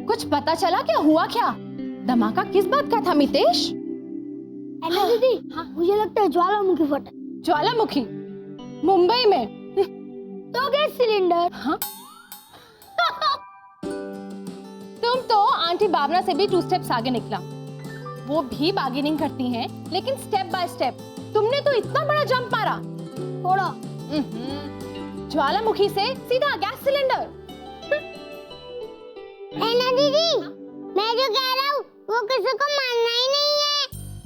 कुछ पता चला क्या हुआ क्या? धमाका किस बात का था मितेश? हाँ, दीदी मुझे लगता है ज्वालामुखी फटा। ज्वालामुखी? मुंबई में? तो गैस सिलेंडर। हाँ? तुम तो आंटी बाबना से भी 2 स्टेप्स आगे निकला। वो भी बार्गेनिंग करती हैं, लेकिन स्टेप बाय स्टेप। तुमने तो इतना बड़ा जंप मारा। थोड़ा। ज्वालामुखी से सीधा गैस सिलेंडर। ना दीदी, मैं जो कह रहा हूँ वो किसी को मानना ही नहीं है।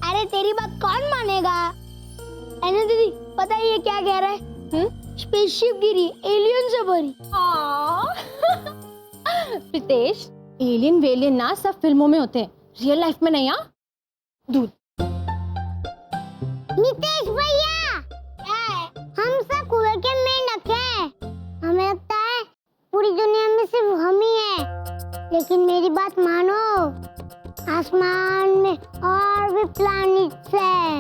अरे तेरी बात कौन मानेगा? ना दीदी, पता है ये क्या कह रहा है? स्पेसशिप गिरी, एलियन से भरी। प्रीतेश, एलियन वेलियन ना सब फिल्मों में होते हैं, रियल लाइफ में नहीं। दूध। नितेश भैया, क्या है? हम सब कुएं के मेंढक हैं। हमें लगता है पूरी दुनिया में सिर्फ हम ही हैं। लेकिन मेरी बात मानो, आसमान में और भी प्लैनेट्स हैं।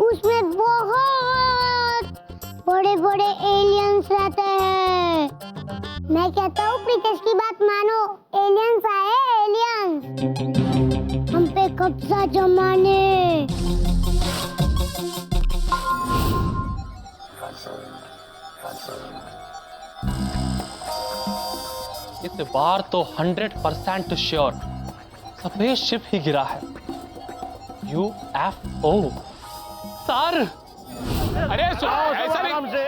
उसमें बहुत बड़े-बड़े एलियंस रहते हैं। मैं कहता हूँ प्रीतेश की बात मानो, एलियंस आए, एलियंस हम पे कब्जा जमाने। इस बार तो 100% श्योर स्पेस शिप ही गिरा है। UFO। सर, अरे ऐसा नहीं, आराम से।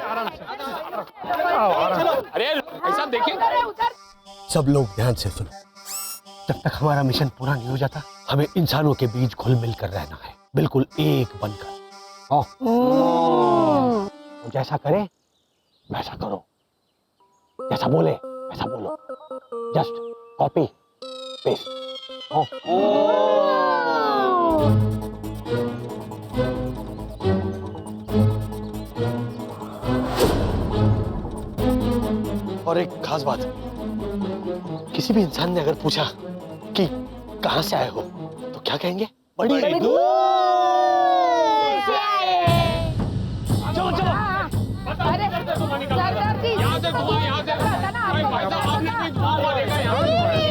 अरे ऐसा देखिए। सब लोग ध्यान से सुनो। जब तक हमारा मिशन पूरा नहीं हो जाता, हमें इंसानों के बीच घुल मिल कर रहना है, बिल्कुल एक बनकर। जैसा करे वैसा करो, जैसा बोले वैसा बोलो। Just copy paste. और एक खास बात, किसी भी इंसान ने अगर पूछा कि कहां से आए हो तो क्या कहेंगे? बड़ी दूर से आए। चलो चलो। अरे सरदार जी, यहाँ से घुमा, यहाँ से। भाई साहब, आपने कोई धुआं देखा यहाँ?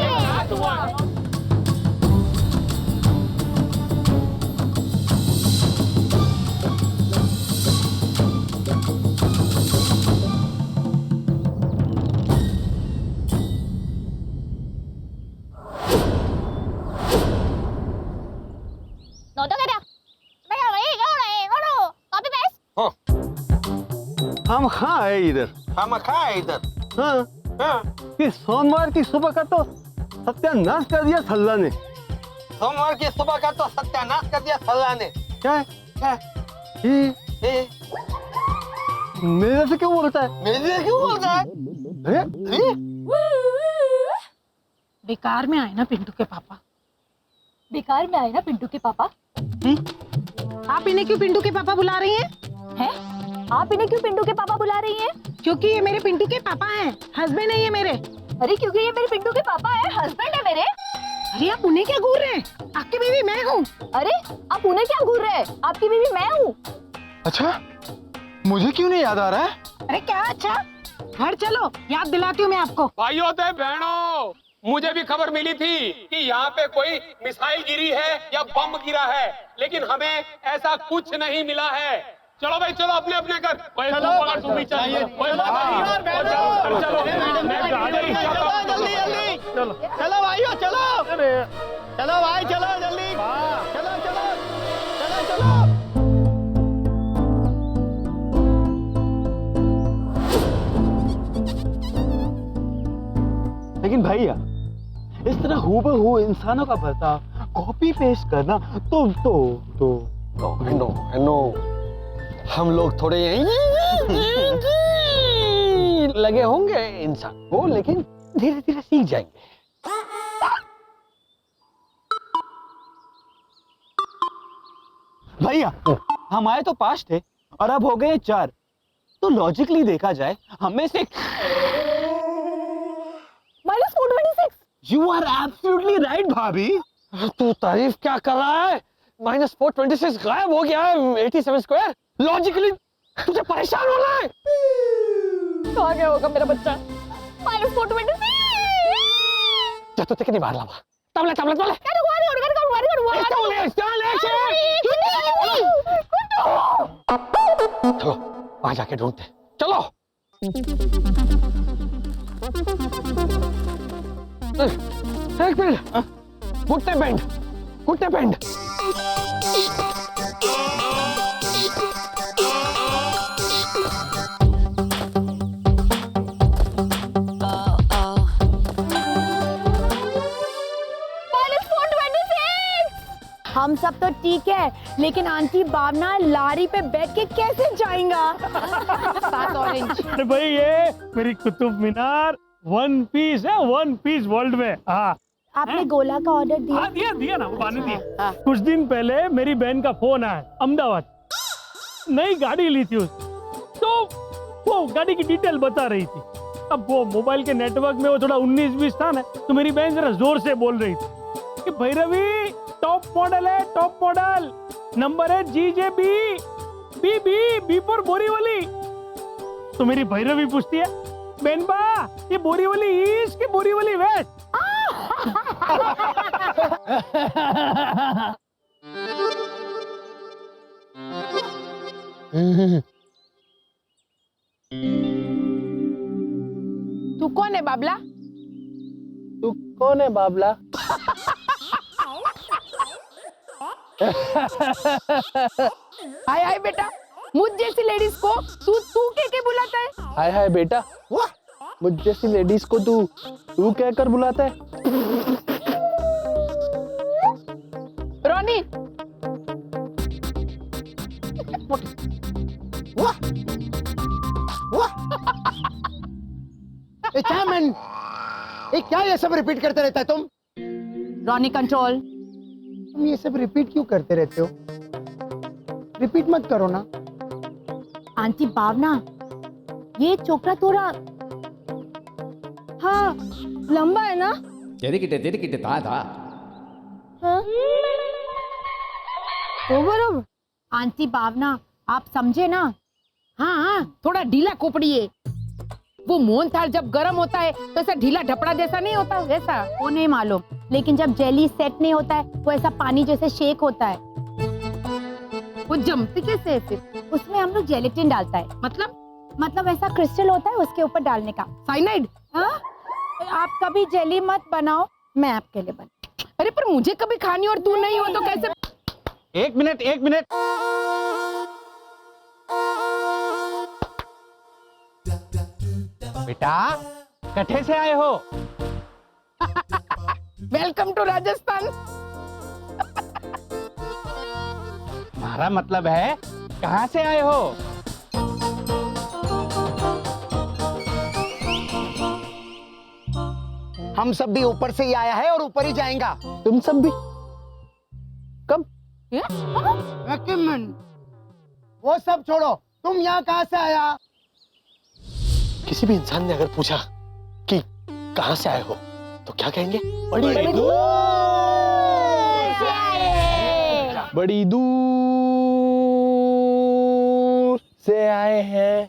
हम कहाँ है इधर? हाँ। कि सोमवार की सुबह का तो सत्यानाश कर दिया सल्ला ने। सोमवार की सुबह का तो सत्यानाश कर दिया सल्ला ने। क्या है? क्या? मेरे से क्यों बोलता है? मेरे से क्यों बोलता है? अरे बेकार में आए ना पिंटू के पापा। बेकार में आए ना पिंटू के पापा। आप इन्हें क्यों पिंटू के पापा बुला रही हैं? हैं? आप इन्हें क्यों पिंटू के पापा बुला रही हैं? क्योंकि ये मेरे पिंटू के पापा हैं, हस्बैंड नहीं है मेरे। अरे क्योंकि ये मेरे पिंटू के पापा है, हस्बैंड है मेरे। अरे आप उन्हें क्या घूर रहे हैं? आपकी बीवी मैं हूँ। अरे आप उन्हें क्या घूर रहे हैं? आपकी बीवी मैं हूँ। अच्छा, मुझे क्यों नहीं याद आ रहा है? अरे क्या अच्छा? घर चलो, याद दिलाती हूँ मैं आपको। भाइयों ते बहनों, मुझे भी खबर मिली थी कि यहाँ पे कोई मिसाइल गिरी है या बम गिरा है, लेकिन हमें ऐसा कुछ नहीं मिला है। चलो भाई चलो अपने अपने घर। चलो तुम भी चाहिए। चलो भाइयों चलो। चलो भाई चलो जल्दी। चलो चलो चलो चलो। लेकिन भैया, इस तरह हूबहू इंसानों का बर्ताव कॉपी पेस्ट करना तो नो हम लोग थोड़े लगे होंगे इंसान को, लेकिन धीरे धीरे सीख जाएंगे। भैया, हम आए तो 5 थे और अब हो गए 4, तो लॉजिकली देखा जाए हमें से -426। यू आर एब्सोल्युटली राइट भाभी। तू तारीफ क्या कर रहा है? -426 गायब हो गया है 87 स्क्वायर। लॉजिकली तुझे परेशान होना है। कहाँ गया होगा मेरा बच्चा? -426। jatuh teki ni bahala ba. Tablet. चलो वहां जाके ढूंढते चलो। एक मिनट घुटने बैंड हम सब तो ठीक है, लेकिन आंटी भावना लारी पे बैठ के कैसे जाएगा? सात ऑरेंज। अरे भाई ये मेरी कुतुब मीनार वन पीस है, वन पीस वर्ल्ड में। हाँ आपने गोला का ऑर्डर दिया? हाँ दिया ना, वो पानी दिया। कुछ दिन पहले मेरी बहन का फोन आया, अहमदाबाद नई गाड़ी ली थी तो वो गाड़ी की डिटेल बता रही थी। अब वो मोबाइल के नेटवर्क में वो थोड़ा 19-20 था ना, तो मेरी बहन जरा जोर से बोल रही थी कि भैरवी टॉप मॉडल है, टॉप मॉडल, नंबर है GJB बी फॉर बोरीवली। तो मेरी भैरवी पूछती है, बहन बा ये बोरीवली ईस्ट की बोरीवली वेस्ट? तू कौन है बाबला? तू कौन है बाबला? हाय हाय बेटा, मुझ जैसी लेडीज को तू के बुलाता है? हाय हाय बेटा, मुझ जैसी लेडीज को तू कहकर बुलाता है? रोनी क्या ये सब रिपीट करते रहता है तुम? रोनी कंट्रोल। तुम ये सब रिपीट क्यों करते रहते हो? रिपीट मत करो ना। आंटी भावना, ये छोकरा थोड़ा हाँ लंबा है ना? तेरे था हाँ तो बराबर। आंटी भावना आप समझे ना? हाँ थोड़ा ढीला खोपड़ी है। वो मोहन थाल जब गर्म होता है तो ऐसा ढीला ढपड़ा जैसा नहीं होता वैसा। वो नहीं मालूम, लेकिन जब जेली सेट नहीं होता है वो ऐसा पानी जैसे शेक होता है। वो जमती कैसे है फिर? उसमें हम लोग जेलेटिन डालता है। मतलब ऐसा क्रिस्टल होता है उसके ऊपर डालने का। साइनाइड? हाँ? आप कभी जेली मत बनाओ, मैं आपके लिए बना। अरे पर मुझे कभी खानी और तू नहीं हो तो कैसे? एक मिनट बेटा, कठे से आए हो? Welcome to Rajasthan. हमारा मतलब है कहाँ से आए हो? हम सब भी ऊपर से ही आया है और ऊपर ही जाएगा। तुम सब भी? कब? वो सब छोड़ो, तुम यहाँ कहाँ से आया? किसी भी इंसान ने अगर पूछा कि कहाँ से आए हो तो क्या कहेंगे? बड़ी दूर से आए हैं।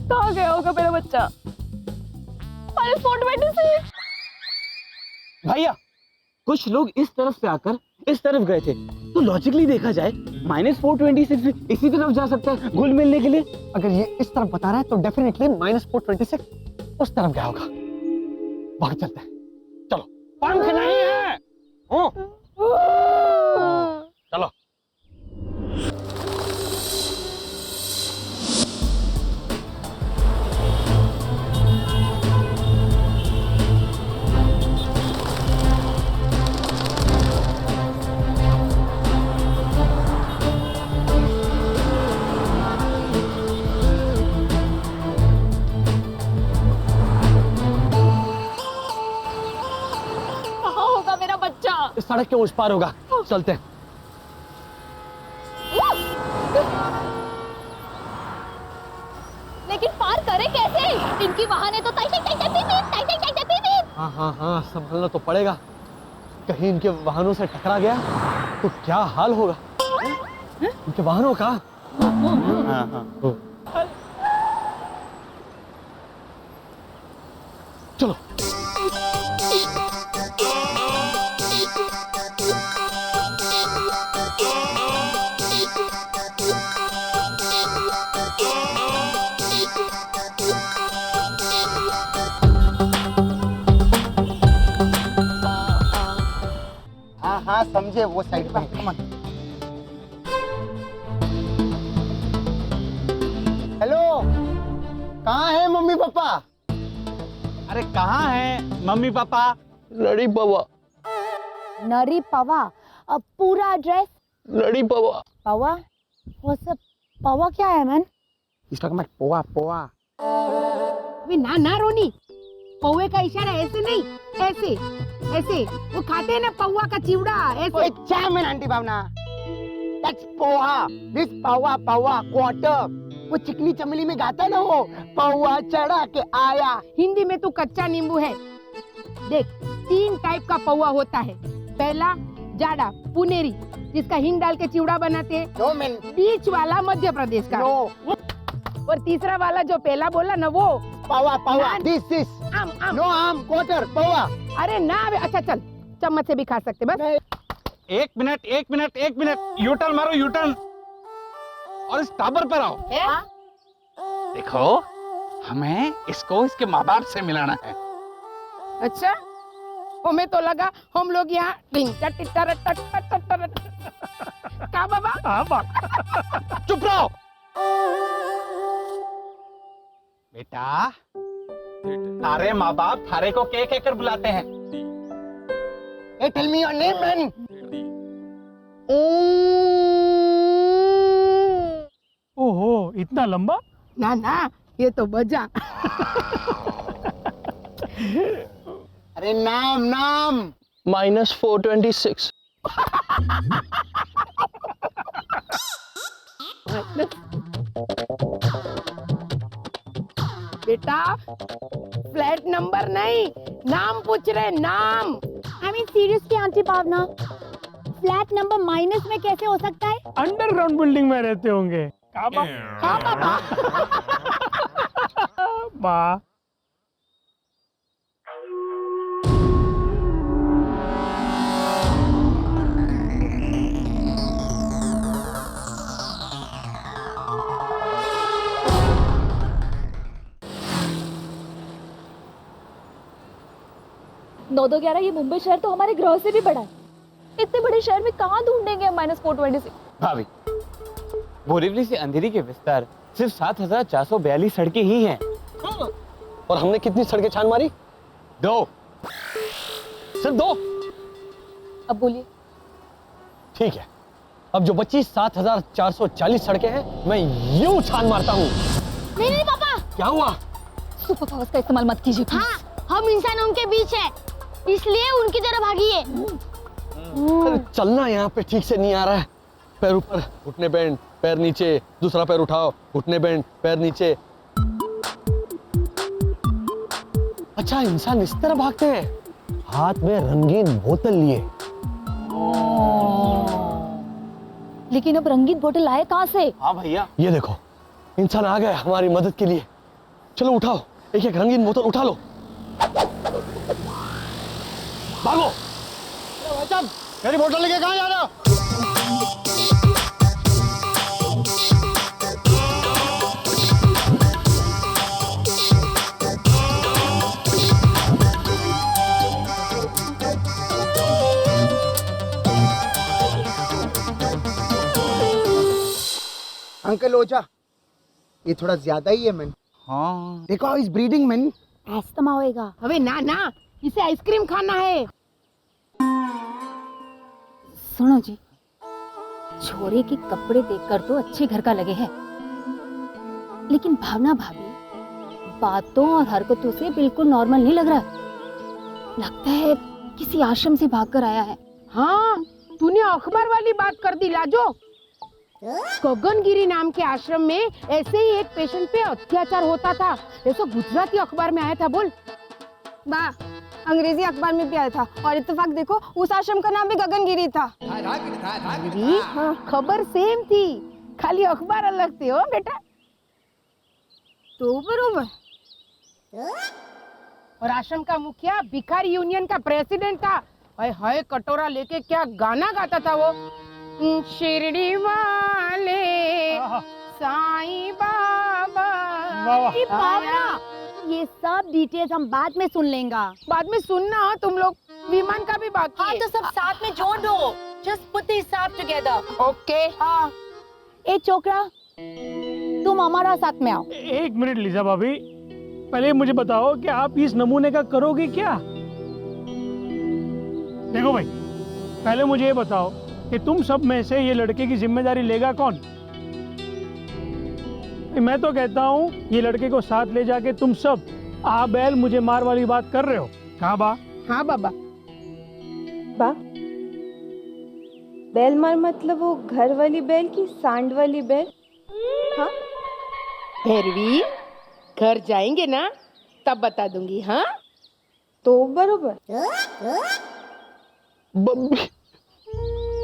कहाँ गया होगा मेरा बच्चा? भैया, कुछ लोग इस तरफ से आकर इस तरफ गए थे, तो लॉजिकली देखा जाए -426 इसी तरफ जा सकता है घुल मिलने के लिए। अगर ये इस तरफ बता रहा है तो डेफिनेटली -426 उस तरफ गया होगा। भाग चलते हैं, चलो। पंख नहीं है। चलो। इस सड़क के उस पार होगा, चलते हैं। लेकिन पार करे कैसे? इनकी वाहनें तो हाँ संभलना तो पड़ेगा। कहीं इनके वाहनों से टकरा गया तो क्या हाल होगा। उनके वाहनों का। चलो। हाँ हाँ समझे, वो साइड में। हेलो, कहाँ है मम्मी पापा? अरे कहाँ है मम्मी पापा? लड़ी पवा। नरी पवा, अब पूरा एड्रेस? लड़ी पवा। पवा? वो सब पवा क्या है man? He's talking about poha poha. अबे ना ना रोनी, पौवे का इशारा ऐसे नहीं, ऐसे ऐसे। वो खाते हैं ना पौवा का चिवड़ा, ऐसे। Wait, चामिन aunty Bhavana. That's poha. This poha poha quarter. वो चिकनी चमेली में गाता है ना वो, पोहा चढ़ा के आया। हिंदी में तू कच्चा नींबू है। देख, 3 टाइप का पौवा होता है। पहला जाड़ा पुनेरी, जिसका हिंग डाल के चिवड़ा बनाते हैं। No man। बीच वाला मध्य प्रदेश का। No। और तीसरा वाला जो पहला बोला ना वो पोहा पोहा। This आम आम। no आम क्वार्टर पोहा। अरे ना बे, अच्छा चल, चम्मच से भी खा सकते बस। एक मिनट, यू टर्न मारो, यू टर्न, और इस टावर पर आओ। देखो, हमें इसको इसके माँ बाप से मिलाना है। अच्छा, हमें तो लगा हम लोग यहाँ का बाबा? हाँ बा। चुप रहो बेटा, थारे माँ बाप थारे को क्या कहकर बुलाते हैं? Hey, tell me your name man। ओहो, इतना लंबा? ना ना, ये तो बजा। अरे नाम नाम। -426। बेटा, फ्लैट नंबर नहीं, नाम पूछ रहे, नाम। I mean seriously aunty Bhavana, flat number minus में कैसे हो सकता है? अंडरग्राउंड बिल्डिंग में रहते होंगे। का बा? हाँ बाबा। बा। नौ 211 ये मुंबई शहर तो हमारे ग्रह से भी बड़ा है। इतने बड़े शहर में कहाँ ढूंढेंगे हम -426? भाभी, बोरीवली से अंधेरी के विस्तार सिर्फ 7442 सड़कें ही हैं। और हमने कितनी सड़कें छान मारी? 2। सिर्फ 2? अब बोलिए। ठीक है, अब जो बची 7440 सड़कें हैं, मैं यूं छान मारता हूँ। नहीं नहीं पापा। क्या हुआ? सुपर पावर्स का इस्तेमाल मत कीजिए। हाँ, हम इंसान उनके बीच है, इसलिए उनकी तरफ भागिए। अरे चलना यहाँ पे ठीक से नहीं आ रहा है। पैर ऊपर, घुटने बेंड, पैर नीचे, दूसरा पैर उठाओ, घुटने बेंड, पैर नीचे। अच्छा, इंसान इस तरह भागते हैं, हाथ में रंगीन बोतल लिए। लेकिन अब रंगीन बोतल आए कहाँ से? हाँ भैया, ये देखो, इंसान आ गया हमारी मदद के लिए। चलो उठाओ, एक एक रंगीन बोतल उठा लो। भागो। मेरी बोतल लेके कहाँ जा रहे हो? अंकल ओझा, ये थोड़ा ज्यादा ही है मैन। हाँ देखो इस ब्रीडिंग मैन। अस्थमा होएगा। अबे ना ना, इसे आइसक्रीम खाना है। सुनो जी, छोरे के कपड़े देखकर तो अच्छे घर का लगे हैं, लेकिन भावना भाभी बातों और हरकतों से बिल्कुल नॉर्मल नहीं लग रहा। लगता है किसी आश्रम से भागकर आया है। हाँ, तूने अखबार वाली बात कर दी लाजो। गगनगिरी नाम के आश्रम में ऐसे ही एक पेशेंट पे अत्याचार होता था, ऐसा गुजराती अखबार में आया था। बोल बा, अंग्रेजी अखबार में भी आया था। और इत्तेफाक देखो उस आश्रम का नाम भी गगनगिरी था। हाँ, खबर सेम थी, खाली अखबार अलग थे हो बेटा। तो बरोबर। और आश्रम का मुखिया भिखारी यूनियन का प्रेसिडेंट था। हाय हाय कटोरा लेके क्या गाना गाता था वो। शिरडी वाले साईं बाबा। ये भावना, ये सब डिटेल्स हम बाद में सुन लेंगे। बाद में सुनना तुम लोग, विमान का भी बाकी हाँ है। तो सब साथ में जोड़ दो। जस्ट पुट दिस सब टुगेदर। ओके। हाँ। ए छोकरा, तुम हमारा साथ में आओ। एक मिनट लीजा भाभी, पहले मुझे बताओ कि आप इस नमूने का करोगे क्या? देखो भाई, पहले मुझे ये बताओ कि तुम सब में से ये लड़के की जिम्मेदारी लेगा कौन? मैं तो कहता हूँ ये लड़के को साथ ले जाके तुम सब आ बैल मुझे मार वाली बात कर रहे हो। कहाँ बा? हाँ बाबा। बा बैल मार मतलब वो घर वाली बैल की सांड वाली बैल? हाँ भैरवी, घर जाएंगे ना तब बता दूंगी। हाँ तो बरोबर। बम्बी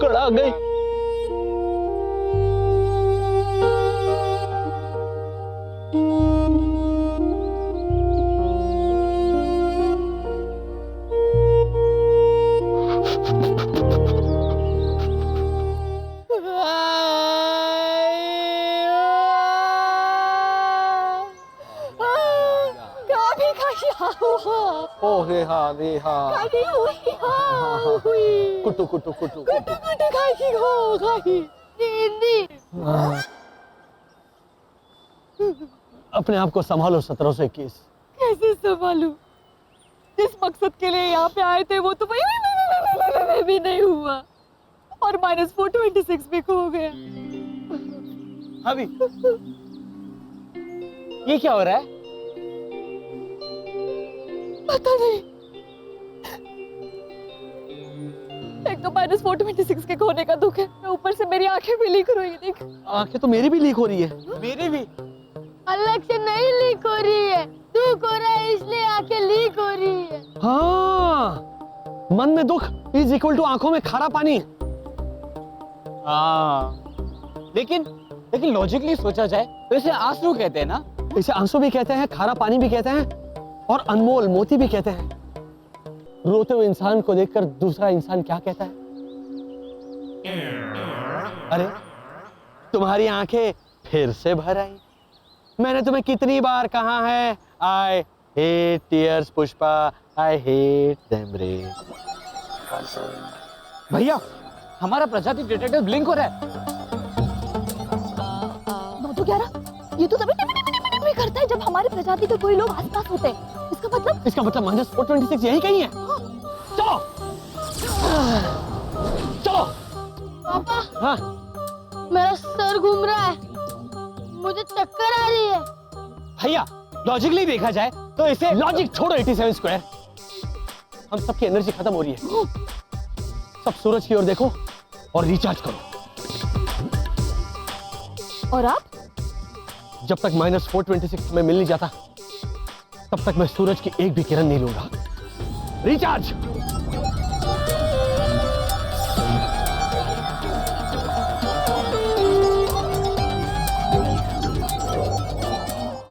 कड़ा गई। ओ रे हा रे हा कुटु कुटु कुटु अपने आप को संभालो 1721। कैसे संभालूं? जिस मकसद के लिए यहाँ पे आए थे वो तो भी नहीं हुआ और -426 भी खो गया। अभी ये क्या हो रहा है? पता नहीं। एक तो -426 के खोने का दुख है, ऊपर से मेरी आंखें भी लीक हो रही है। देख, आंखें तो मेरी भी लीक हो रही है। मेरी भी अलग से नहीं लीक हो रही है, दुख हो रहा है इसलिए आंखें लीक हो रही है। हाँ, मन में दुख इज इक्वल टू आंखों में खारा पानी। हाँ, लेकिन लॉजिकली सोचा जाए तो इसे आंसू कहते हैं ना? इसे आंसू भी कहते हैं, खारा पानी भी कहते हैं और अनमोल मोती भी कहते हैं। रोते हुए इंसान को देखकर दूसरा इंसान क्या कहता है? अरे तुम्हारी आंखें फिर से भर आई। मैंने तुम्हें कितनी बार कहा है, I hate tears Pushpa, I hate them रे। भैया, हमारा प्रजाति डिटेक्टर ब्लिंक हो रहा है। 9 तो 11, ये तो तभी टिप भी करता है जब हमारी प्रजाति के कोई लोग आसपास होते हैं। इसका मतलब -426 यही कहीं है। चलो चलो। पापा, हाँ मेरा सर घूम रहा है, मुझे चक्कर आ रही है। भैया, लॉजिकली देखा जाए तो इसे लॉजिक छोड़ो 87 स्क्वायर। हम सबकी एनर्जी खत्म हो रही है। सब सूरज की ओर देखो और रिचार्ज करो। और आप? जब तक -426 में मिल नहीं जाता तब तक मैं सूरज की एक भी किरण नहीं लूंगा। रिचार्ज।